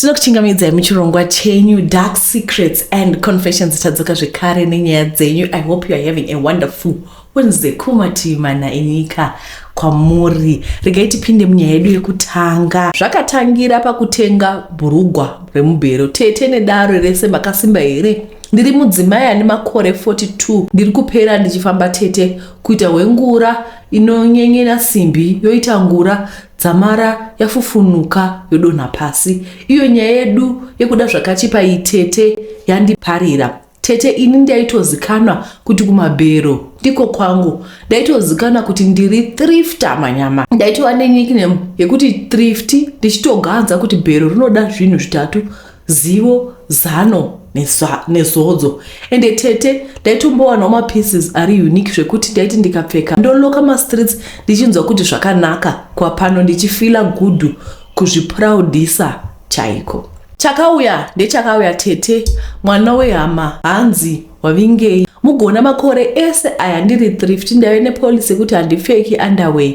Tinokuchingamidzai muchirongwa chenyu Dark Secrets and Confessions tadzoka zvekare nenyaya dzenyu. I hope you are having a wonderful Wednesday kumatimana enyika kwamuri. Regai tipinde munyaya yedu yekutanga. Zvakatangira pakutenga bhurugwa remubhero. Tete nedaro rese makasimba here. Ndiri mudzimai ane makore 42. Ndiri kupera ndichifamba tete kuita wengura inonyenyera simbi yoita ngura dzamara yafufunuka yodonha pasi. Iyo nyaya yedu yekuda zvakachipa itete yandiparira. Tete ini ndaitozikanwa kuti kumabhero ndiko kwangu. Ndaitozikanwa kuti ndiri thrifter manyama. Ndaitova nenyikine yekuti thrift ndichitogadza kuti bhero rinoda zvinhu zvitatu: zivo, zano nezodzo. Ende tete ndaitombowana mapieces ari unique zvekuti ndaiti ndikapfeka ndoloka mastreets ndichinzwa kuti zvakanaka, kwa pano ndichifila good kuzviproudisa chaiko. Chakauya tete, mwana wehama, hanzi wavingei. Mugona makore ese aya ndiri thrift ndave nepolicy kuti handipfeki underwear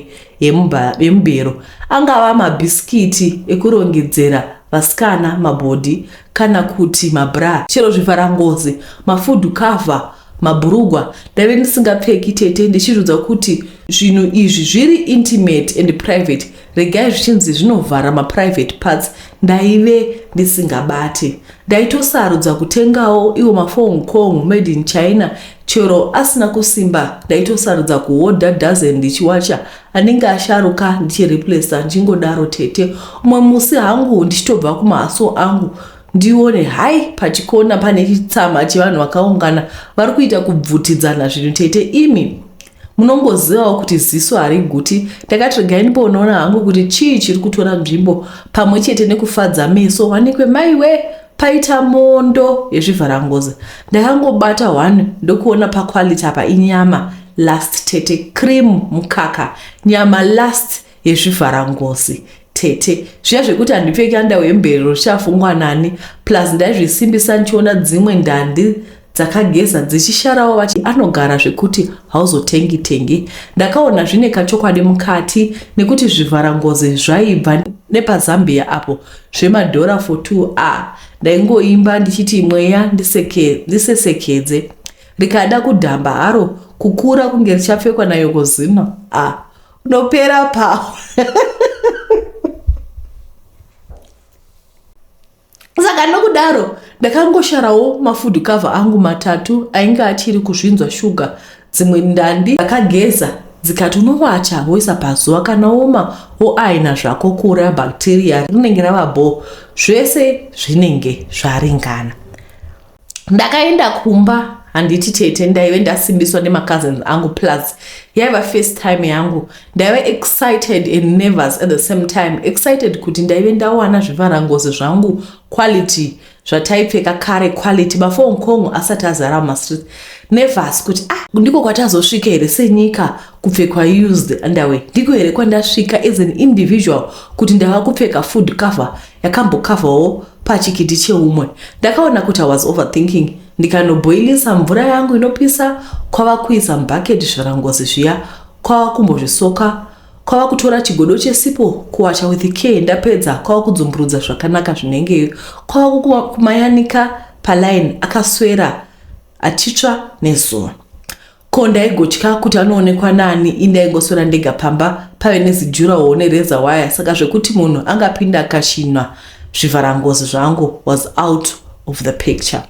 yemubhero. Angava mabhiskiti ekurongedzera vasikana mabhodhi kana kuti mabra, chero zvivharangozi, mafood cover, mabhurugwa ndave ndisingapfeki tete, ndichizvidza kuti zvinhu izvi zviri intimate and private. Regai zvichinzi zvinovhara maprivate parts, ndaive ndisingabati. Ndaitosarudza kutengawo iwo maFong Kong made in China, chero asina kusimba. Ndaitosarudza kuhodha dozen ndichiwacha anenge asharuka ndichireplace ndingodaro tete. Umwe musi hangu ndichitobva kumaso angu ndione hai pachikona pane chitsama chevanhu vakaungana vari kuita kubvutidzana zvinhu tete. Imi munongozivawo kuti ziso hariguti. Ndakati regai ndimboona hangu kuti chii chiri kutora nzvimbo pamwe chete nekufadza meso. Wanikwe maiwe paita mondo yezvivharangozi. Ndakangobata one ndokuona paquality apa inyama last tete, cream mukaka, nyama last yezvivharangozi tete. Zviya zvekuti handipfeki underwear yemubhero zvichafungwa nani. Plus ndaizvisimbisa ndichiona dzimwe ndandi dzakageza dzichisharawo vachi anogara zvekuti hauzotengi. Ndakaona zvine kachokwadi mukati nekuti zvivharangozi zvaibva nepaZambia apo zvemadhora for 2 ndaingoimba ndichiti mweya ndisesekedze. Rikada kudhamba haro kukura kunge richapfekwa nayokozino unopera pawo. Saka nokudaro ndakangosharawo mafood cover angu matatu ainge achiri kuzvinzwa shuga. Dzimwe ndandi dzakageza dzikati unovacha woisa pazuva kana oma woaina zvako kuuraya bacteria rinenge rava bho. Zvese zvinenge zvaringana. Ndakaenda kumba, handiti tete, ndaive ndasimbiswa nemacousins angu, plus yaiva first time yangu. Ndaive excited and nervous at the same time. Excited kuti ndaive ndawana zvivharangozi zvangu quality zvataipfeka kare, quality maFong Kong asati azara mastreet. Nervous kuti ndiko kwatazosvika here senyika kupfekwa used underwear. Ndiko here kwandasvika as an individual kuti ndava kupfeka food cover yakambokavhawo pachikiti cheumwe. Ndakaona kuti I was overthinking. Ndikanoboilisa mvura yangu inopisa, kwava kuisa mbucket zvivarangozi zviya, kwava kumbozvisoka, kwava kutora chigodo chesipo kuwacha with care. Ndapedza kwava kudzumburudza zvakanaka zvinenge, kwava kumayanika paline akaswera achitsva nezuva. Ko ndaigotya kuti anoonekwa nani. Indaingoswera ndega pamba pave nezijurawo nereza waya. Saka zvekuti munhu angapinda akashinwa zvivharangozi zvangu was out of the picture.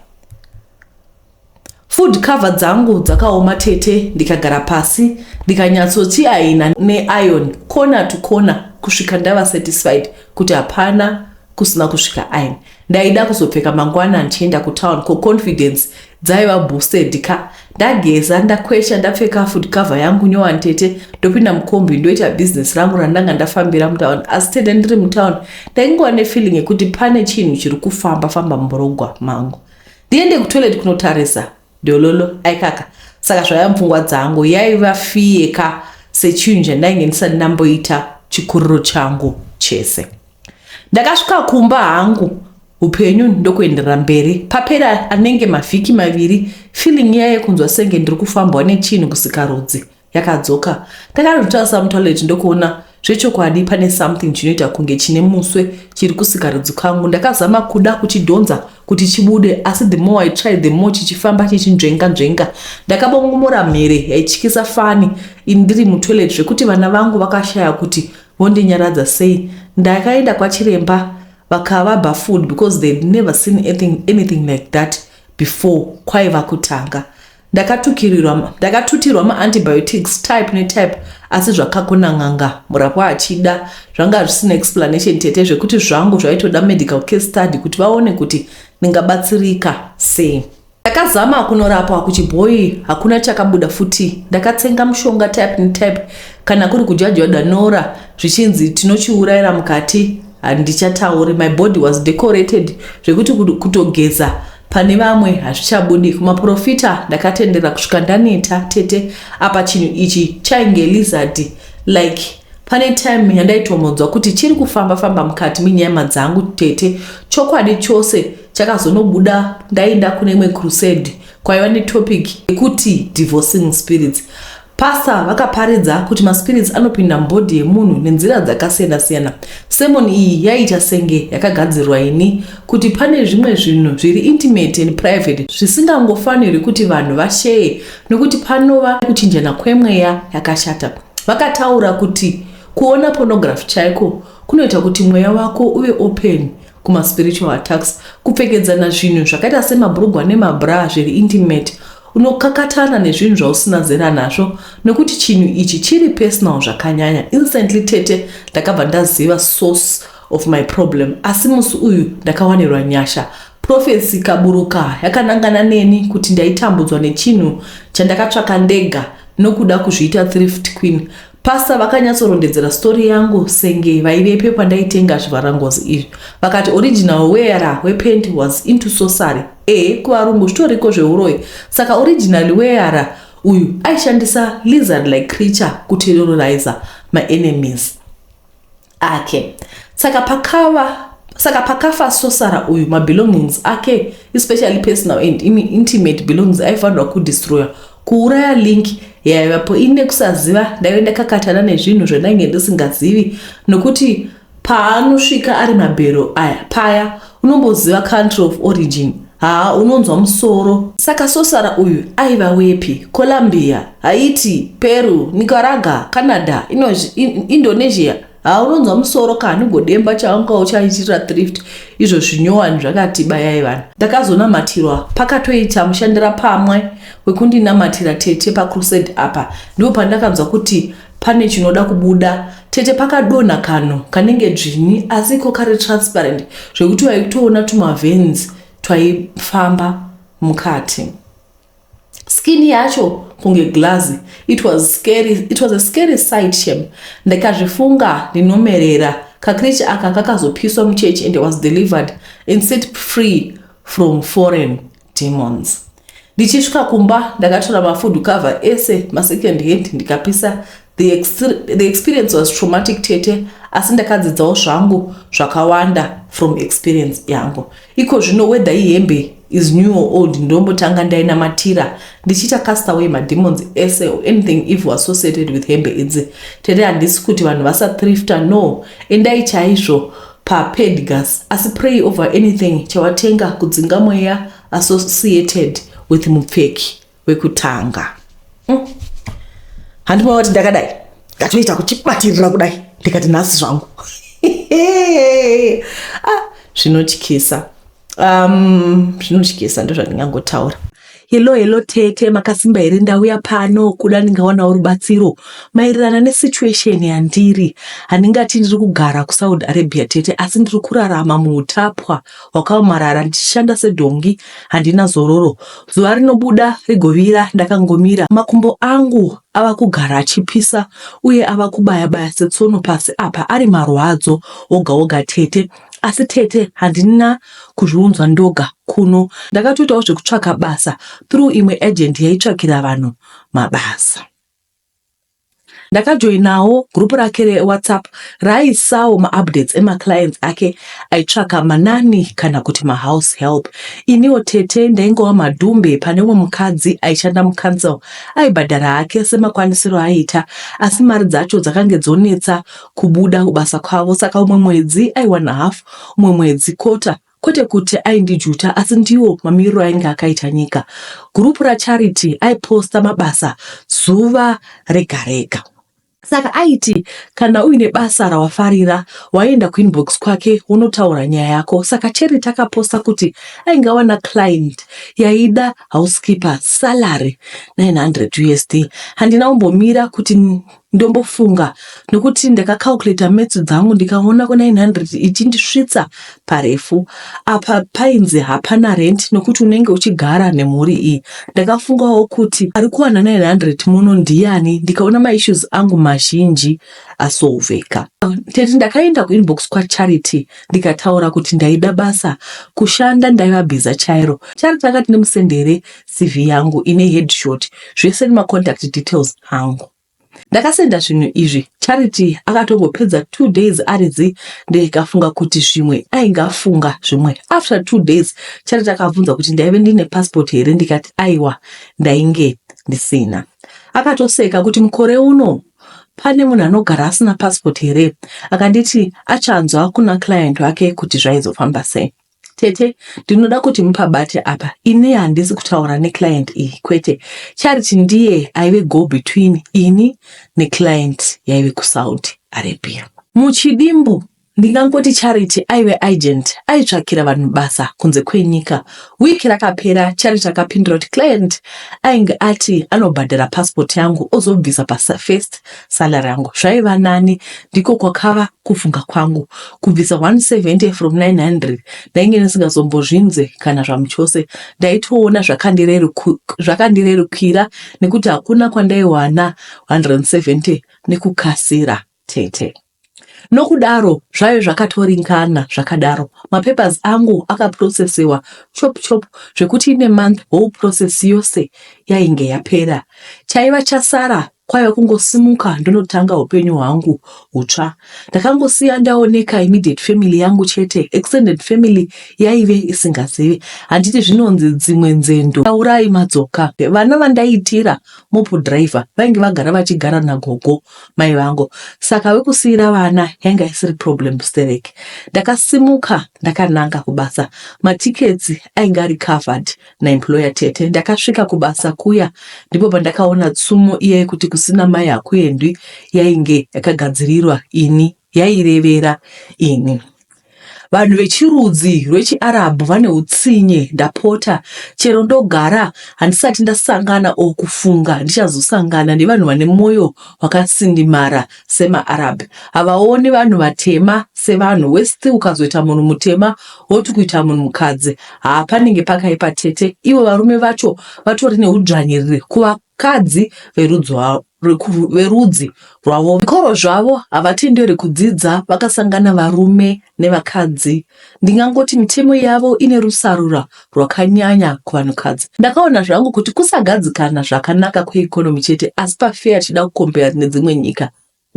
Food cover dzangu dzakaoma tete. Ndikagara pasi ndikanyatsoti aina neiron corner to corner kusvika ndava satisfied kuti hapana kusina kusvika iron. Ndaida kuzopfeka mangwana ndichienda kutown. Ko confidence dzaiva boosted ka. Ndageza ndakwesha ndapfeka food cover yangu nyowani tete, ndopinda mukombi ndoita business rangu randanga ndafambira mutown. Asi tete ndiri mutown ndaingova nefeeling yekuti pane chinhu chiri kufamba mumurogwa mangu. Ndiende kutoilet kunotarisa dololo aikaka. Saka zvaiva mupfungwa dzangu yaiva fiyeka sechinhu chandainge ndisati ndamboita chikuriro changu chese. Ndakasvika kumba hangu, upenyu ndokuenderera mberi. Papera anenge mavhiki maviri, feeling yaye kunzwa senge ndiri kufambwa nechinhu kusikarudzi yakadzoka. Ndakanotarisa mutoilet ndokuona zvechokwadi pane something chinoita kunge chine muswe chiri kusikarudzi kangu. Ndakazama kuda kuchidhonza kuti chibude, asi the more I tried the more chichifamba chichinzvenga. Ndakabongomora mhere yaityisa Fani ndiri mutoilet zvekuti vana vangu vakashaya kuti vondinyaradza sei. Ndakaenda kwachiremba vakavabha food because they'd never seen anything like that before. Kwaiva kutanga. Ndakatutirwa ma-antibiotics type netype, asi zvakakona n'anga murapwa achida. Zvanga zvisina explanation tete, zvekuti zvangu zvaitoda medical case study kuti vaone kuti ningabatsirika sei. Ndakazama kunorapwa kuchibhoyi, hakuna chakabuda futi. Ndakatsenga mushonga type netype, kana kuri kujajwa danora zvichinzi tinochiurayira mukati handichatauri. My body was decorated zvekuti kutogeza pane vamwe hazvichabudi. Kumaprofita ndakatendera kusvika ndaneta tete. Apa chinhu ichi chainge lizard like pane time yandaitomodzwa kuti chiri kufamba mukati menyama dzangu tete. Chokwadi chose chakazonobuda ndaenda kune imwe crusade kwaiva netopic yekuti divorcing spirits. Pastor vakaparidza kuti maspirits anopinda mbodi yemunhu nenzira dzakasiyana-siyana. Sermon iyi yaita senge yakagadzirwa ini kuti pane zvimwe zvinhu zviri intimate and private zvisingangofaniri kuti vanhu vasheye nokuti panova kuchinjana kwemweya yakashata. Vakataura kuti kuona pornography chaiko kunoita kuti mweya wako uve open kuma spiritual attacks. Kupfekedzana zvinhu zvakaita semabhurugwa nemabra zviri intimate unokakatana nezvinhu zvausina zera nazvo nokuti chinhu ichi chiri personal zvakanyanya. Instantly tete ndakabva ndaziva source of my problem, asi musi uyu ndakawanirwa nyasha. Prophecy kaburuka yakanangana neni kuti ndaitambudzwa nechinhu chandakatsvaka ndega nokuda kuzviita thrift queen. Pastor vakanyatsorondedzera story yangu senge vaivepo pandaitenga zvivharangozi izvi. Vakati original wearer wepaint was into sorcery. Kuvarungu zvitoriko zveuroyi. Saka original wearer uyu aishandisa lizard like creature kuterrorize my enemies ake. Saka pakafa sorcerer uyu, mabelongings ake especially personal and intimate belongings aifanirwa kudestroya. Kuuraya link yaivapo ine kusaziva. Ndaienda kakatana nezvinhu zvandainge ndisingazivi nokuti paanosvika ari mabhero aya paya unomboziva country of origin, unonzwa musoro. Saka sorcerer uyu aiva wepi? Colombia, Haiti, Peru, Nicaragua, Canada, Indonesia. Unonzwa musoro kana ugodemba chaunga uchaitira thrift. Izvo zvinyowani zvakati bayai vanhu. Ndakazonamatirwa pakatoita mushandira pamwe wekundinamatira tete pacrusade apa. Ndipo pandakanzwa kuti pane chinoda kubuda. Tete pakadonha kanhu kanenge dzvini asiko kari transparent zvekuti waitoona tumaveins twaifamba mukati. Skin yacho kunge glass. It was scary. It was a scary sight shame. Ndakazvifunga ndinomerera. Kakrichi aka kakazopiswa muchechi and was delivered and set free from foreign demons. Ndichisvika kumba ndakatora mafood cover ese second hand ndikapisa. The experience was traumatic tete, asi ndakadzidzawo zvangu zvakawanda from experience yangu. Iko zvino whether ihembe is new or old ndombotanga ndainamatira ndichita cast away mademons ese or anything evil associated with hembe idzi. Tete handisi kuti vanhu vasathrifta, no. Endai chaizvo paPedgas, asi pray over anything chawatenga kudzinga mweya associated with mupfeki wekutanga. Handima wati ndakadai ngatoita kuchibatirira kudai ndikati nhasi zvangu. Zvinotyisa. Zvinotyisa ndo zvandingangotaura. Hello tete, makasimba here ndauya pano kuda ndingawanawo rubatsiro maererano nesituation yandiri. Handingati ndiri kugara kuSaudi Arabia tete, asi ndiri kurarama muutapwa hwakaomarara ndichishanda sedhongi, handina zororo. Zuva rinobuda rigovira ndakangomira. Makumbo angu ava kugara achipisa uye ava kubaya setsono pasi apa ari marwadzo oga tete. Asi tete handina kuzviunzwa ndoga kuno. Ndakatoitawo zvekutsvaka basa through imwe agent yaitsvakira vanhu mabasa. Ndakajoinawo group rake reWhatsApp raisawo maupdates emaclients ake aitsvaka manani kana kuti mahouse help. Iniwo tete ndaingowa madhumbe pane umwe mukadzi aishanda mucancel aibhadhara hake semakwanisiro aiita, asi mari dzacho dzakange dzonetsa kubuda kubasa kwavo, saka umwe mwedzi aiwana half, umwe mwedzi quarter, kwete kuti aindijuta asi ndiwo mamiriro ainge akaita nyika. Gurupu raCharity aiposta mabasa zuva rega rega. Saka aiti kana uine basa rawafarira waenda kuinbox kwake unotaura nyaya yako. Saka Charity akaposta kuti aingawana client yaida housekeeper salary 900 USD. Handina umbomira kuti ndombofunga nokuti ndakacalculate maths dzangu ndikaona ku 900 ichindisvitsa parefu. Apa painzi hapana rent nokuti unenge uchigara nemhuri iyi. Ndakafungawo kuti ari kuwana 900 muno ndiani, ndikaona maissues angu mazhinji asolveka. Tete ndakaenda kuinbox kwaCharity ndikataura kuti ndaida basa kushanda ndaiva bhiza chairo. Charity akati ndimusendere CV yangu ine headshot zvese nemacontact details angu. Ndakasenda zvinhu izvi. Charity akatongopedza 2 days aridzi ndikafunga kuti zvimwe aingafunga zvimwe. After 2 days Charity akabvunza kuti ndaive ndine passport here, ndikati aiwa ndainge ndisina. Akatoseka kuti mukore uno pane munhu anogara asina passport here. Akanditi achanzwa kuna client wake kuti zvaizofamba sei. Tete ndinoda kuti mupabate apa, ine handisi kutaura neclient iyi kwete. Charity ndiye aive go between ini neclient yaive kuSaudi Arabia. Muchidimbu ndingangoti Charity aive agent aitsvakira vanhu basa kunze kwenyika. Wiki rakapera Charity akapindura kuti client ainge ati anobhadhara passport yangu ozobvisa first salary yangu. Zvaiva nani, ndiko kwakava kufunga kwangu. Kubvisa 170 from 900 ndainge ndisingazombozvinze kana zvamuchose. Ndaitoona zvakandirerukira nekuti hakuna kwandaiwana 170 nekukasira tete. Nokudaro zvaive zvakatoringana zvakadaro. Mapapers angu akaprocessiwa chop zvekuti ine month whole process yose yainge yapera. Chaiva chasara kwaiva kungosimuka ndinotanga upenyu hwangu hutsva. Ndakangosiya ndaoneka immediate family yangu chete, extended family yaive isingazivi. Handiti zvinonzi dzimwe nzendo taurai madzoka. Vana vandaitira mopo driver vainge vagara vachigara nagogo mai vangu. Saka wekusiyira vana yanga isiri problem stereke. Ndakasimuka ndakananga kubasa. Matickets ainge ari covered naemployer tete. Ndakasvika kubasa kuya ndipo pandakaona tsumo iye kuti kusina mai hakuendwi yainge yakagadzirirwa ini, yairevera ini. Vanhu vechirudzi rwechiArabhu vane utsinye. Ndapota chero ndogara handisati ndasangana okufunga ndichazosangana nevanhu vane moyo wakasindimara semaArabhu. Havaoni vanhu vatema sevanhu. West ukazoita munhu mutema woti kuita munhu mukadzi hapanenge pakaipa tete. Ivo varume vacho vatori neudzvanyiriri kuvakadzi verudzi rwavo. Zvikoro zvavo havatenderi kudzidza vakasangana varume nevakadzi. Ndingangoti mitemo yavo ine rusarura rwakanyanya kuvanhukadzi. Ndakaona zvangu kuti kusagadzikana zvakanaka kweikonomi chete, asi pafeya tichida kukombera nedzimwe nyika.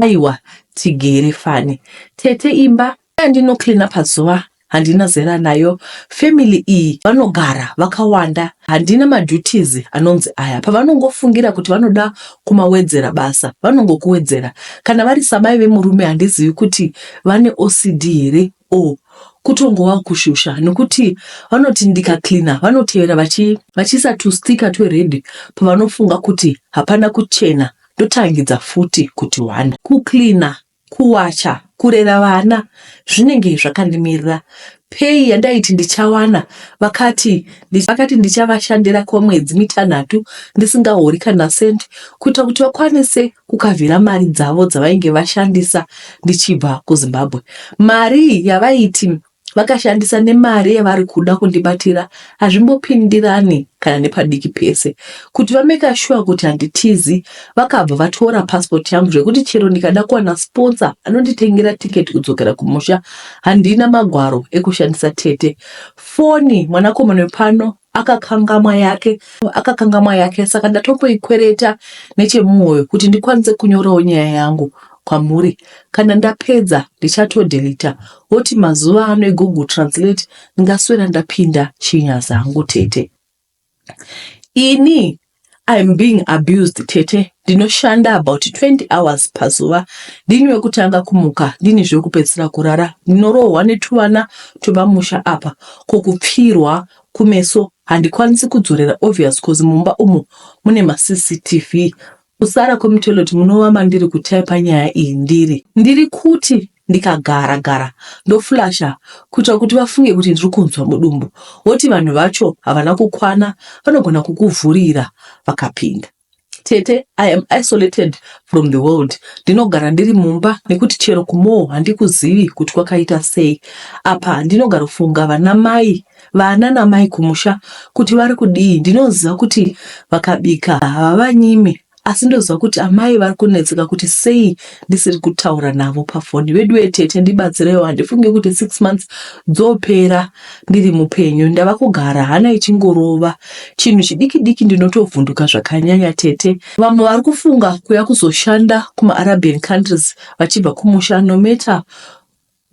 Aiwa tigere fani. Tete imba ndinocleana pazuva handina zera nayo. Family iyi vanogara vakawanda. Handina maduties anonzi aya. Pavanongofungira kuti vanoda kumawedzera basa vanongokuwedzera. Kana vari samai vemurume handizivi kuti vane OCD here kutongova kushusha nokuti vanoti ndikacleana vanotevera vachiisa tustika twered pavanofunga kuti hapana kuchena ndotangidza futi kuti wanda. Kucleana, kuwacha, kurera vana zvinenge zvakandimirira. Pei yandaiti ndichawana vakati ndichavashandira kwamwedzi mitanhatu ndisingahori kana sendi kuita kuti vakwanise kukavhira mari dzavo dzavainge vashandisa ndichibva kuZimbabwe. Mari yavaiti vakashandisa nemari yavari kuda kundibatira hazvimbopindirani kana nepadiki pese. Kuti vameka sure kuti handitizi vakabva vatora passport yangu zvekuti chero ndikada kuwana sponsor anonditengera tiketi kudzokera kumusha handina magwaro ekushandisa tete. Foni mwanakomana wepano akakangamwa yake. Saka ndatomboikwereta nechemumwoyo kuti ndikwanise kunyorawo nyaya yangu kwamuri. Kana ndapedza ndichatodhelita. Woti mazuva ano eGoogle Translate ndingaswera ndapinda chinyasa hangu tete. Ini I'm being abused tete. Ndinoshanda about 20 hours pazuva. Ndini wekutanga kumuka, ndini zvekupedzisira kurara. Ndinorohwa netuvana tuvamusha apa. Kokupfirwa kumeso handikwanisi kudzorera obvious cause mumba umu mune ma-CCTV. Kusara kwemiteloti munova mandiri kutaipa nyaya iyi ndiri kuti ndikagara ndoflasha kuita kuti vafunge kuti ndiri kunzwa mudumbu. Woti vanhu vacho havana kukwana, vanogona kukuvhurira vakapinda. Tete, I am isolated from the world. Ndinogara ndiri mumba nekuti chero kumoo handikuzivi kuti kwakaita sei. Apa ndinogara kufunga vana namai kumusha kuti vari kudii. Ndinoziva kuti vakabika havavanyimi. Asi ndoziva kuti amai vari kunetseka kuti sei ndisiri kutaura navo pafoni. Vedu tete ndibatsirewo, handifunge kuti 6 months dzopera ndiri mupenyu. Ndava kugara hana ichingorova. Chinhu chidiki ndinotovhunduka zvakanyanya tete. Vamwe vari kufunga kuya kuzoshanda kuma-Arabian countries vachibva kumusha. No matter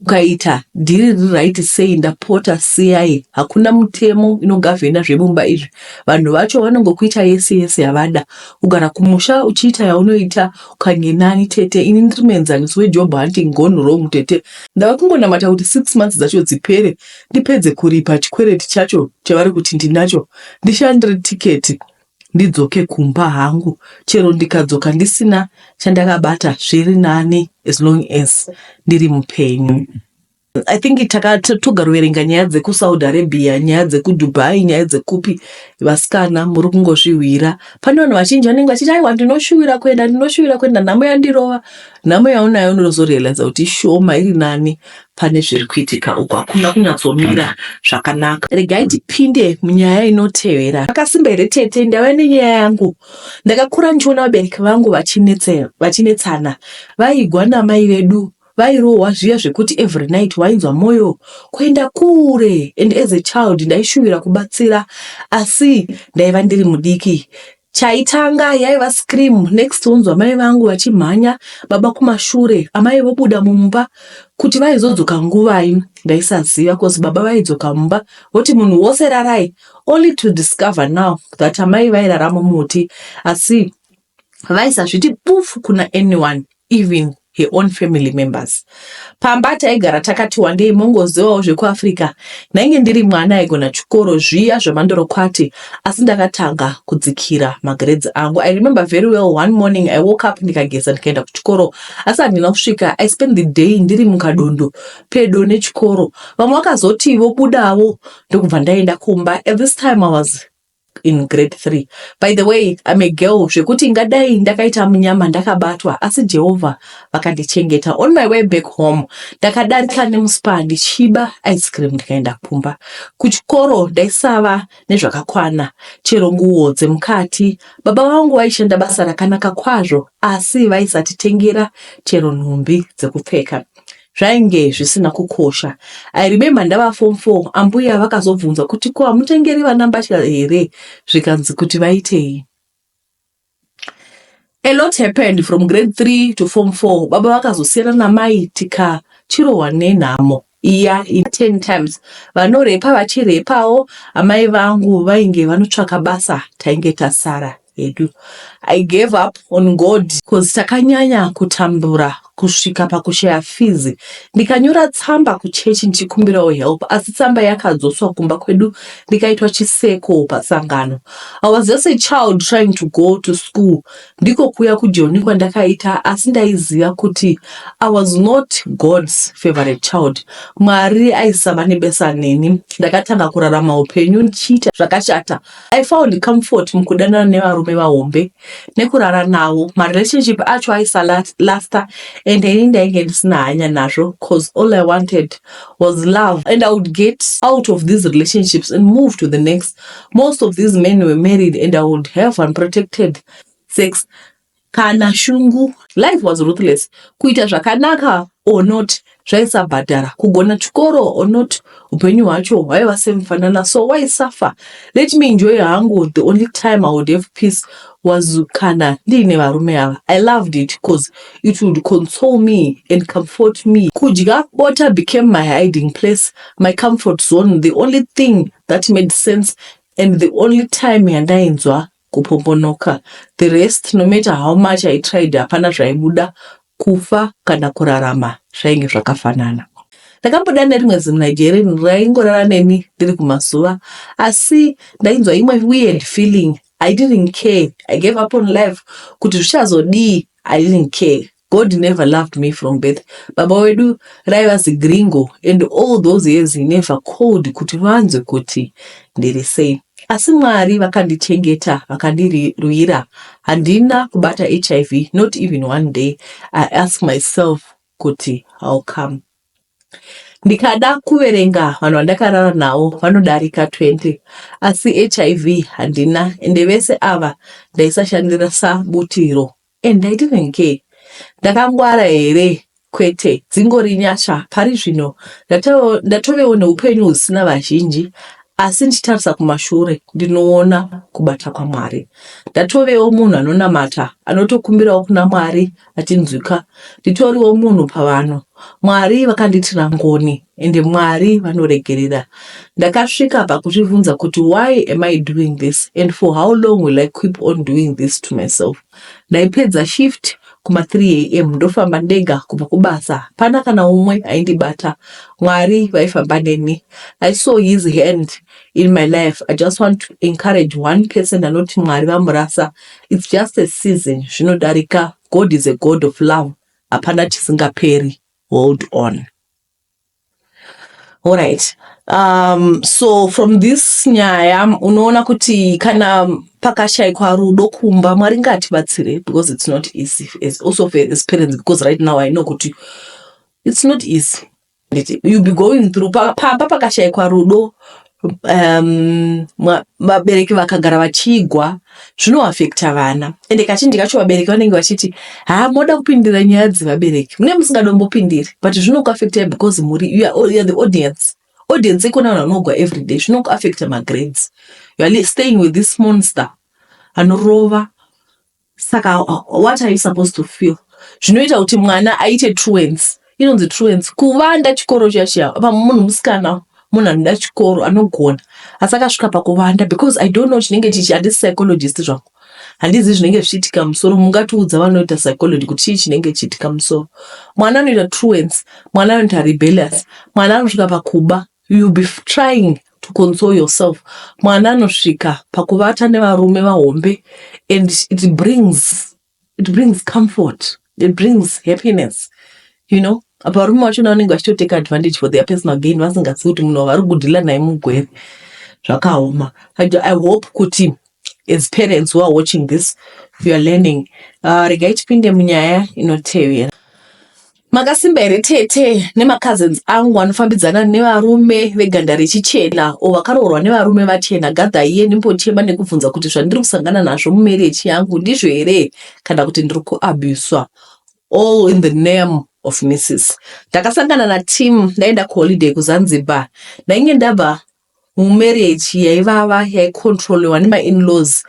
ukaita dhiri riraiti sei ndapota siyai. Hakuna mutemo inogavhena zvemumba izvi. Vanhu vacho vanongokuita yese yavada. Kugara kumusha uchiita yaunoita ukangenani tete. Ini ndiri muenzaniso wejob hunting gone wrong tete. Ndava kungonamata kuti 6 months dzacho dzipere ndipedze kuripa chikwereti chacho chavari kuti ndinacho. Ndishandire tiketi ndidzoke kumba hangu. Chero ndikadzoka ndisina chandakabata zviri nani as long as ndiri mupenyu. I think togaroverenga nyaya dzekuSaudi Arabia, nyaya dzekuDubai, nyaya dzekupi, vasikana muri kungozvihwira. Pane vanhu vazhinji vanenge vachiti aiwa ndinoshuwira kwenda nhamo yandirova. Nhamo yaunayo unozorealiza kuti shoma iri nani pane zviri kuitika uko. Hakuna kunyatsomira zvakanaka. Regai tipinde munyaya inotevera. Akasimba here tete, ndauya nenyaya yangu. Ndakakura ndichiona vabereki vangu vachinetsana. Vaigwa namai vedu. Vairohwa zviya zvekuti every night wainzwa moyo kuenda kure. And as a child ndaishuvira kubatsira, asi ndaiva ndiri mudiki. Chaitanga yaiva scream. Next unzwa mai vangu vachimhanya, baba kumashure, amai vobuda mumba kuti vaizodzoka nguvai. Ndaisaziva cause baba vaidzoka mumba voti munhu wose rarai. Only to discover now that amai vairarama muti, asi vaisazviti pufu kuna anyone, even her own family members. Pamba taigara takati wandei mongozivawo zvekuAfrica. Nainge ndiri mwana aigona chikoro zviya zvemandorokwati, asi ndakatanga kudzikira magrades angu. I remember very well one morning I woke up ndikageza ndikaenda kuchikoro, asi handina kusvika. I spent the day ndiri mukadondo pedo nechikoro. Vamwe vakazoti vobudawo ndokubva ndaenda kumba. At this time I was in grade 3. By the way, I'm a girl. Zvekuti ngadai ndakaita munyama ndakabatwa, asi Jehovah vakandichengeta. On my way back home, ndakadarika nemuspa ndichiba ice cream ndikaenda kumba. Kuchikoro ndaisava nezvakakwana, chero nguo dzemukati. Baba vangu vaishanda basa rakanaka kwazvo, asi vaisatitengera chero nhumbi dzekupfeka. Zvainge zvisina kukosha. I remember ndava form 4, ambuya vakazobvunza kuti ko hamutengeri vana mbatya here, zvikanzi kuti vaitei. A lot happened from grade 3 to form 4. Baba vakazosiyana namai tikachirohwa nenhamo iya 10 times. Vanorepa vachirepawo, amai vangu vainge vanotsvaka basa tainge tasara hedu. I gave up on God cause takanyanya kutambura kusvika pakushaya fees. Ndikanyora tsamba kuchechi ndichikumbirawo help, asi tsamba yakadzoswa kumba kwedu ndikaitwa chiseko pasangano. I was just a child trying to go to school. Ndiko kuya kujoni kwandakaita, asi ndaiziva kuti I was not God's favorite child. Mwari aisava nebesa neni. Ndakatanga kurarama upenyu ndichiita zvakashata. I found comfort mukudanana nevarume vahombe nekurara navo. My relationship acho aisalasta, and ndainge ndisina hanya nazvo cause all I wanted was love, and I would get out of these relationships and move to the next. Most of these men were married and I would have unprotected sex. Kana shungu. Life was ruthless. Kuita zvakanaka or not, zvaisabhadhara kugona chikoro or not upenyu hwacho hwaiva semufanana. So why suffer? Let me enjoy hangu. The only time I would have peace was kana ndiine varume ava. I loved it because it would console me and comfort me. Kudya bota became my hiding place, my comfort zone, the only thing that made sense and the only time yandainzwa kupombonoka. The rest, no matter how much I tried, hapana zvaibuda. Kufa kana kurarama zvainge zvakafanana. Ndakamboda nerimwe zimuNigerian raingorara neni ndiri kumazuva, asi ndainzwa imwe weird feeling. I didn't care. I gave up on life. Kuti zvichazodii, I didn't care. God never loved me from birth. Baba wedu raiva zigringo and all those years he never called kuti vanzwe kuti ndiri sei. Asi Mwari vakandichengeta, vakandirwira. Handina kubata HIV, not even one day. I ask myself kuti how come? Ndikada kuverenga vanhu vandakarara navo vanodarika 20, asi HIV handina, ende vese ava ndaisashandirasa butiro, and I didn't care. Ndakangwara here kwete, dzingori nyasha pari zvino ndatovewo neupenyu husina vazhinji, asi ndichitarisa kumashure ndinoona kubata kwaMwari. Ndatovewo munhu anonamata, anotokumbirawo kuna Mwari achinzwika. Nditoriwo munhu pavanhu. Mwari vakanditira ngoni, ende Mwari vanoregerera. Ndakasvika pakuzvibvunza kuti why am I doing this and for how long will I keep on doing this to myself? Ndaipedza shift kuma 3 am ndofamba ndega kubva kubasa, pana kana umwe aindibata. Mwari vaifamba neni. I saw his hand in my life. I just want to encourage one person anoti Mwari vamurasa. It's just a season. Zvinodarika. God is a God of love. Hapana chisingaperi. Hold on. All right. So from this nyaya unoona kuti kana pakashaikwa rudo kumba Mwari ngatibatsire, because it's not easy also for as parents, because right now I know kuti it's not easy. You'll be going through pakashaikwa rudo, vabereki vakagara vachigwa zvinoaffecta vana, ende kazhinji kacho vabereki vanenge vachiti moda kupindira nyaya dzevabereki, mune musingadombopindiri, but zvinokuaffecta because you are the audience ikona vanhu vanogwa every day. Zvinokuaffecta magrades. You are staying with this monster anorova. Saka what are you supposed to feel? Zvinoita kuti mwana aite truants. Inonzi truants, kuvanda chikoro chashiya munhu musikana, munhu anoda chikoro anogona, asi akasvika pakuvanda, because I don't know chinenge chichi, handisi psychologist zvangu, handizi zvinenge zvichiitika musoro. Mungatiudza vanoita psychology kuti chii chinenge chiitika musoro. Mwana anoita truants, mwana anoita rebellious, mwana anosvika pakuba. You'll be trying to console yourself. Mwana anosvika pakuvata nevarume vahombe, and it brings comfort, it brings happiness, you know. Varume vacho vanenge vachitoteka advantage for their personal gain, vasingazivi kuti munhu vari kudhila naye mugwere. Zvakaoma. I hope kuti as parents who are watching this, you are learning. Regai tipinde munyaya inotevera. Makasimba here tete nemacousins angu anofambidzana nevarume veganda rechichena o vakaroorwa nevarume vachena. Gadhaiye ndimbochema nekubvunza kuti zvandiri kusangana nazvo mumereji yangu ndizvo here kana kuti ndiri kuabuswa. All in the name of Mrs. Ndakasangana nateam ndaenda kuholiday kuZanzibar. Ndainge ndabva mumereji yaivava yaikontroliwa nema-in-laws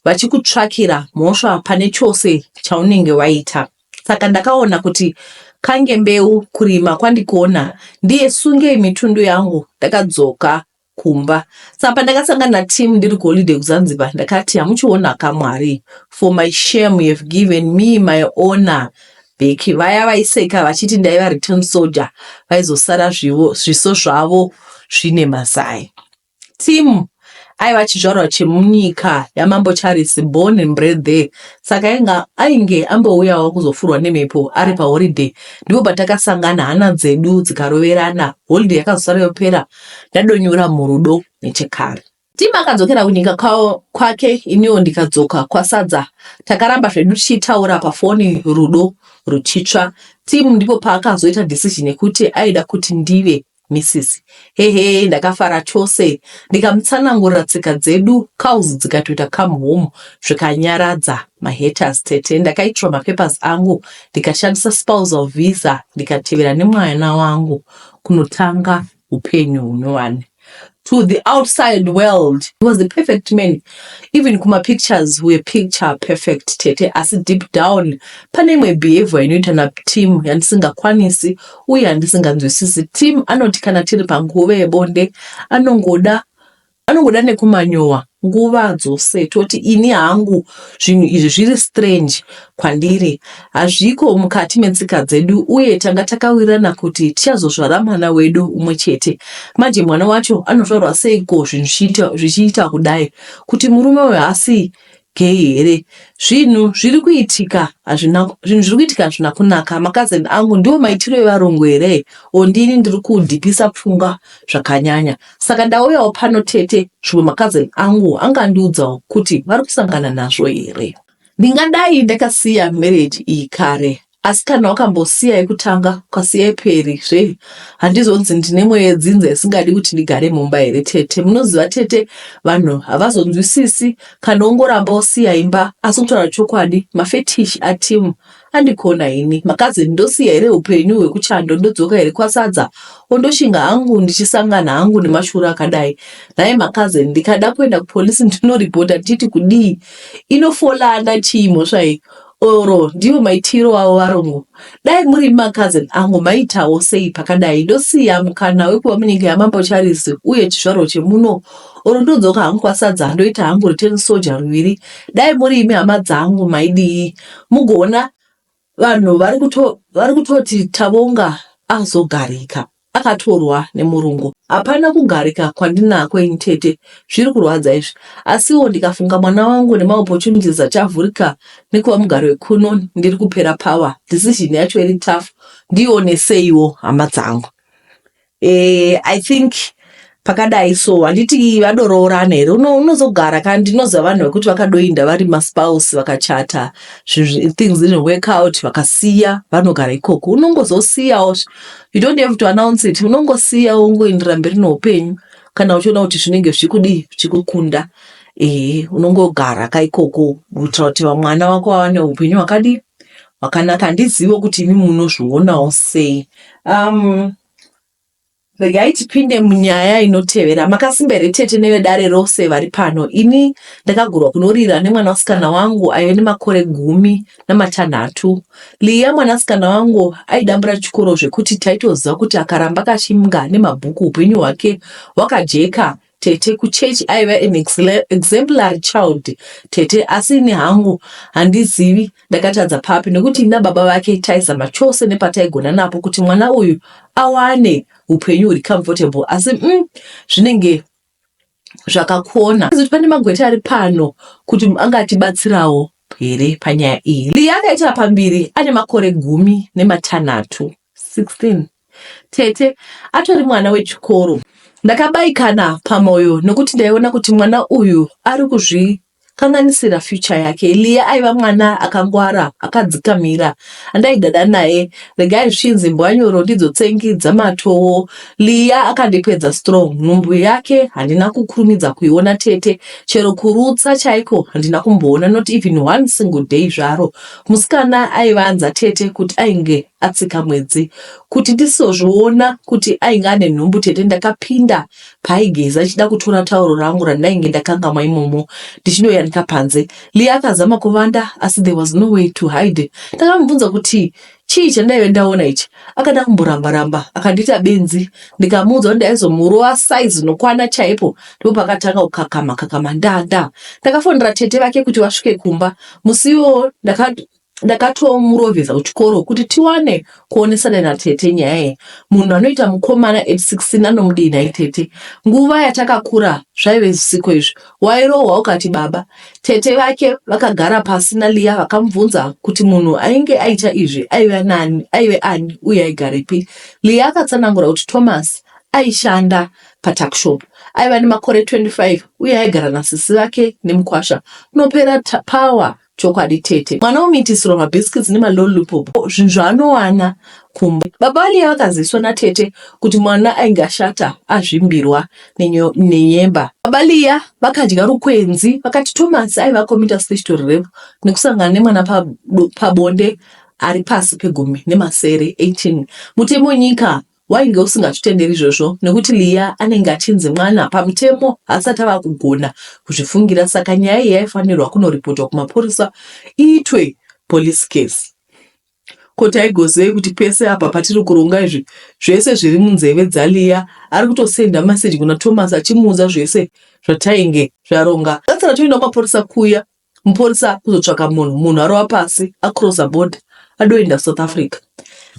vachikutsvakira mhosva pane chose chaunenge waita. Saka ndakaona kuti kange mbeu kurima kwandikuona ndiye sunge mitundu yangu, ndakadzoka kumba. Saka pandakasangana nateam ndiri kuholiday kuZanzibar, ndakati hamuchiona kaMwari, for my shame you have given me my honor. Beki vaya vaiseka vachiti ndaiva return soldier, vaizosara zviso zvavo zvine mazai. Team aiva chizvarwa chemunyika yaMambo Charles, born and bred there. Saka ainge ambouyawo kuzofurwa nemhepo ari paholiday. Ndipo patakasangana hana dzedu dzikaroverana, holiday yakazosara yopera, ndadonyura murudo nechekare. Team akadzokera kunyika kwake, iniwo ndikadzoka kwasadza. Takaramba zvedu tichitaura pafoni, rudo ruchitsva. Team ndipo paakazoita decision yekuti aida kuti ndive Mrs. Hehe, ndakafara chose. Ndikamutsanangurira tsika dzedu, cows dzikatoita come home, zvikanyaradza mahaters tete. Ndakaitirwa mapapers angu, ndikashandisa spousal visa, ndikatevera nemwana wangu kunotanga upenyu hunyowani. To the outside world, he was the perfect man. Even kuma pictures were picture perfect tete, asi deep down pane imwe behavior inoita na team yandisingakwanisi uye yandisinganzwisisi. Team anoti kana tiri panguva yebonde anongoda nekumanyowa nguva dzose toti ini hangu zvinhu izvi zviri strange kwandiri, hazviko mukati metsika dzedu uye tanga takawirirana kuti tichazozvara mwana wedu umwe chete. Manje mwana wacho anozvarwa seiko zvinhu zvichiita kudai, kuti murume uyu haasi gay here? Zvinhu zviri kuitika hazvina kunaka. Makazeni angu ndiwo maitiro evarungu here? Ondini ndiri kudhipisa pfungwa zvakanyanya. Saka ndauyawo pano tete, zvimwe makazeni angu angandiudzawo kuti vari kusangana nazvo here. Ndingadai ndakasiya marriage iyi kare, asi kana wakambosiya yekutanga ukasiya yeperi zve, handizonzi ndine mweya yedzinza isingadi kuti ndigare mumba here tete. Munoziva tete, vanhu havazonzwisisi kana ungoramba usiya imba, asi kutaura chokwadi mafetishi atimu andikona ini. Makazeni ndosiya here upenyu hwekuchando, ndodzoka here kwasadza, ondoshinga hangu ndichisangana hangu nemashura akadai. Naye makazeni ndikada kuenda kupolisi ndinoripota nditi kudii, inofolanda chiimo zvai oro ndiwo maitiro avo varungu. Dai muri makazeni angu maitawo sei pakadai? Ndosiya mukana wekuva munyika yamambocharisi uye chizvaro chemuno, oro ndodzoka hangu kwasadza ndoita hangu return soldier ruviri. Dai muri imi hama dzangu maidii, mugoona vanhu vari kutoti Tavonga azogarika, akatorwa nemurungu. Hapana kugarika kwandinako ini tete, zviri kurwadza izvi. Asiwo ndikafunga mwana wangu nemaopportunities achavhurika nekuva mugari wekuno, ndiri kupera power. Decision yacho iri tough. Ndioneseiwo hama dzangu. I think pakadai so handiti vadoroorana here. Unozogara kandi ndinoziva vanhu vekuti vakadoinda vari maspouse vakachata, things didn't work out, vakasiya vanogara ikoko. Unongozosiyawo, you don't have to announce it. Unongosiya ungoendera mberi noupenyu kana uchiona kuti zvinenge zvichikukunda. Unongogara kaikoko kuitira kuti mwana wako awane upenyu hwakadi hwakanaka. Handizivi kuti imi munozvionawo sei. Regai tipinde munyaya inotevera. Makasimba here tete nevedare rose vari pano. Ini ndakagurwa kunorira nemwana wasikana wangu aive nemakore 16. Liya mwanasikana wangu aidambura chikoro zvekuti taitoziva kuti akaramba kachinga nemabhuku upenyu hwake hwakajeka tete. Kuchechi aiva an exemplary child tete, asi ini hangu handizivi ndakatadza papi, nekuti ina baba vake taizama chose nepataigona napo kuti mwana uyu awane upenyu huri comfortable, asi zvinenge zvakakona. Pane magweta ari pano kuti angatibatsirawo here panyaya iyi. Liya akaita pambiri ane makore 16. Tete atori mwana wechikoro. Ndakabaikana pamoyo nokuti ndaiona kuti mwana uyu ari kuzvikanganisira future yake. Liya aiva mwana akangwara, akadzikamira, andaidada naye. Regai zvinzi mbwanyoro ndidzo tsengi dzamatowo. Liya akandipedza strong. Nhumbu yake handina kukurumidza kuiona tete, chero kurutsa chaiko handina kumboona, not even one single day zvaro. Musikana aivanza tete kuti ainge atsika mwedzi, kuti ndisozviona kuti ainge ane nhumbu tete. Ndakapinda paaigeza achida kutora tauro rangu randainge ndakangamwa imomo ndichinoyanika panze. Liya akazama kuvanda, asi there was no way to hide. Ndakamubvunza kuti chii chandaive ndaona ichi. Akada kumboramba-ramba akandita benzi. Ndikamuudza kuti ndaizomurova size nokwana chaipo, ndipo pakatanga kukakama ndanda. Ndakafonera tete vake kuti vasvike kumba. Musiwo ndakatomurovhesa kuchikoro kuti tiwane kuonesana natete nyaya. Munhu anoita mukomana at 16 anomudii naye tete. Nguva yatakakura zvaive zvisiko izvi. Wairohwa ukati baba. Tete vake vakagara pasi naLiya vakamubvunza kuti munhu ainge aita izvi aive ani uye aigarepi. Liya akatsanangura kuti Thomas aishanda patuckshop. Aiva nemakore 25 uye aigara nasisi vake nemukwasha. Unopera power chokwadi tete. Mwana umitisirwa mabhiskits nemalolipop zvinhu zvaanowana kumba. Baba vaLeah vakaziswa natete kuti mwana aingashata azvimbirwa nenyemba. Baba Leah vakadya rukwenzi, vakati Thomas aiva committed statutory rape nekusangana nemwana pabonde ari pasi pegumi nemasere 18. Mutemo wenyika wainge usingatitenderi izvozvo nekuti Leah anenge achinzi mwana pamutemo asati ava kugona kuzvifungira, saka nyaya iyi yaifanirwa kunoripotwa kumapurisa iitwe police case. Koti aigozei kuti pese apa patiri kuronga izvi zvese zviri munzeve dzaLeah ari kutosenda message kuna Thomas achimuudza zvese zvatainge zvaronga. Tatsara toenda kumapurisa kuya, mupurisa kuzotsvaka munhu arova pasi acrossa border adoenda South Africa.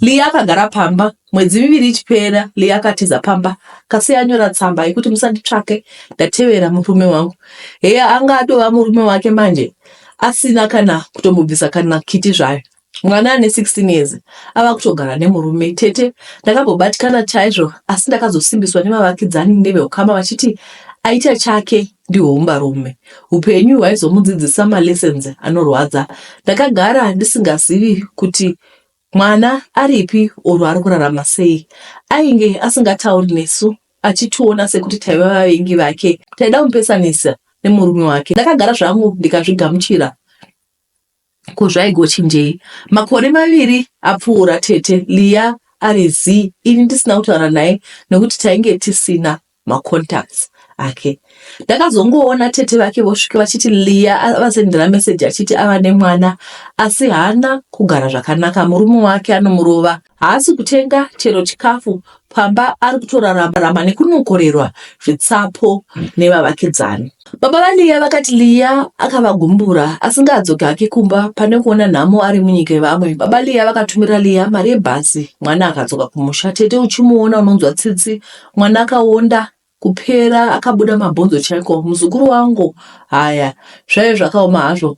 Leah akagara pamba, mwedzi miviri ichipera Leah akatiza pamba kasi anyora tsamba yekuti musanditsvake ndatevera murume wangu. Heya anga atova murume wake manje asina kana kutombobvisa kana kiti zvayo. Mwana ane 16 years ava kutogara nemurume. Tete ndakambobatikana chaizvo asi ndakazosimbiswa nemavakidzani neveukama vachiti aita chake ndihwo umbarume. Upenyu hwaizomudzidzisa malessons anorwadza. Ndakagara ndisingazivi kuti mwana aripi oro ari kurarama sei. Ainge asingatauri nesu achitiona sekuti taiva vavengi vake, taida kumupesanisa nemurume wake. Ndakagara zvangu ndikazvigamuchira kuzvaigochinjei. Makore 2 apfuura tete Leah arizi ini ndisina kutaura naye nekuti tainge tisina macontacts ake. Ndakazongoona tete vake vosvika vachiti Leah vasendera message achiti ava nemwana asi haana kugara zvakanaka, murume wake anomurova, haasi kutenga chero chikafu, pamba ari kutorarama nekunokorerwa zvitsapo nevavakidzani. Baba vaLeah vakati Leah akavagumbura asingadzoki hake kumba pane kuona nhamo ari munyika yevamwe. Baba Leah vakatumira Leah mari yebhasi, mwana akadzoka kumusha. Tete uchimuona unonzwa tsitsi, mwana akaonda kupera akabuda mabhonzo chaiko. Muzukuru wangu haya zvaive zvakaoma hazvo,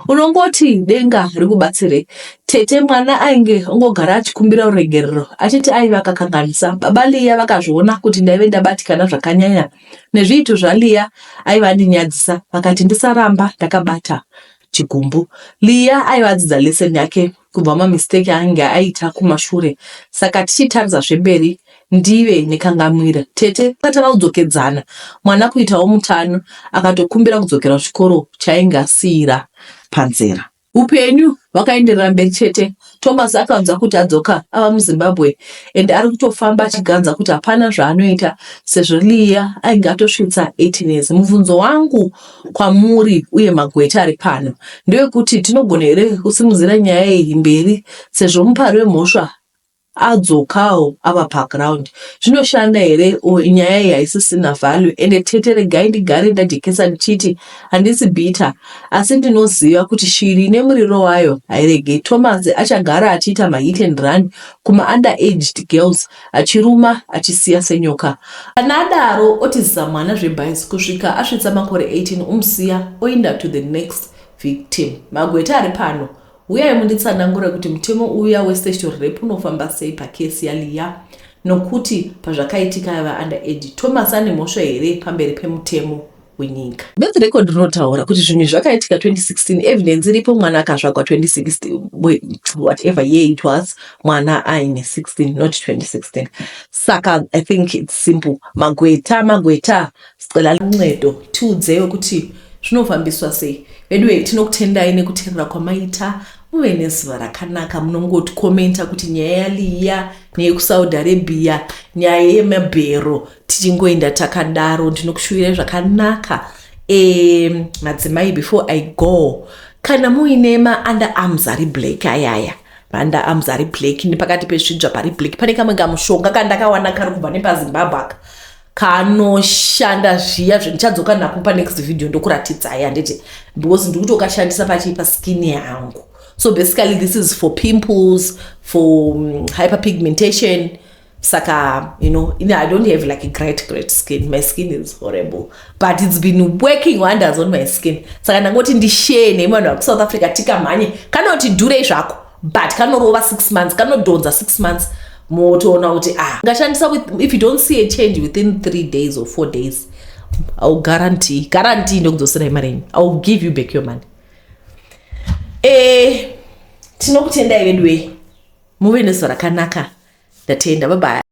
unongoti denga rikubatsire. Tete mwana ainge ongogara achikumbira uregerero achiti aiva akakanganisa. Baba Leah vakazviona kuti ndaive ndabatikana zvakanyanya nezviito zvaLeah aiva andinyadzisa, vakati ndisaramba ndakabata chigumbu. Leah aivadzidza lesson yake kubva mamistake ainge aita kumashure, saka tichitarisa zvemberi ndive nekangamwira. Tete akatava kudzokedzana mwana kuitawo mutano, akatokumbira kudzokera kuchikoro chainge asiyira panzira. Upenyu hwakaenderera mberi chete. Thomas akanzwa kuti adzoka ava muZimbabwe ende ari kutofamba achiganza kuti hapana zvaanoita sezvo Leah ainge atosvitsa 18 years. Mubvunzo wangu kwamuri uye magweta ari pano ndewekuti tinogona here kusimudzira nyaya iyi mberi sezvo mupari wemhosva adzokawo ava background? Zvinoshanda here nyaya iyi haisisina value? Ende tete regai ndigare ndajekesa ndichiti handisi bita asi ndinoziva kuti shiri nemuriro wayo hairegei. Thomas achagara achiita mahit and run kuma underaged girls achiruma achisiya senyoka. Kana adaro otizisa mwana zvebhaisi kusvika asvitsa makore 18 umusiya oenda to the next victim. Magweta ari pano, uyai munditsanangura kuti mutemo uya westatutory rape unofamba sei pakesi yaLeah nokuti pazvakaitika ava underage. Thomas ane mhosva here pamberi pemutemo wenyika? Best record rinotaura kuti zvinhu zvakaitika 2016, evidence iripo, mwana akasvakwa 2016 whatever year it was, mwana aine 16 not 2016. Saka I think it's simple. Magweta sicela luncedo tiudzeyo kuti zvinofambiswa sei. Bedwe tinokutendai nekuteerera kwamaita, muve nezuva rakanaka. Munongoti komenta kuti nyaya yaLeah neyekuSaudi Arabia, nyaya yemabhero tichingoenda takadaro. Ndinokushuvirai zvakanaka. Madzimai, before I go, kana muine ma-underarms ari black ayaya, ma-underarms ari black nepakati pezvidzva pari black, pane kamwe kamushonga kandakawana kari kubva nepaZimbabwe aka kanoshanda zviya zvenichadzoka nako panext video ndokuratidzai handiti, because ndikutokashandisa pa skin yangu. So basically this is for pimples, for hyperpigmentation. Saka, you know, I don't have like a great skin. My skin is horrible, but it's been working wonders on my skin. Saka nangoti ndishare nevanhu vaku South Africa tikamhanye kanoti dhure zvako, but kanorova 6 months, kanodonza 6 months. Motoona kuti ngashandisa, if you don't see a change within 3 days or 4 days, I'll guarantee ndokudzosera imari yenyu. I'll give you back your money. tinokutendai vedu wei muve nezuva rakanaka. Ndatenda, bye bye.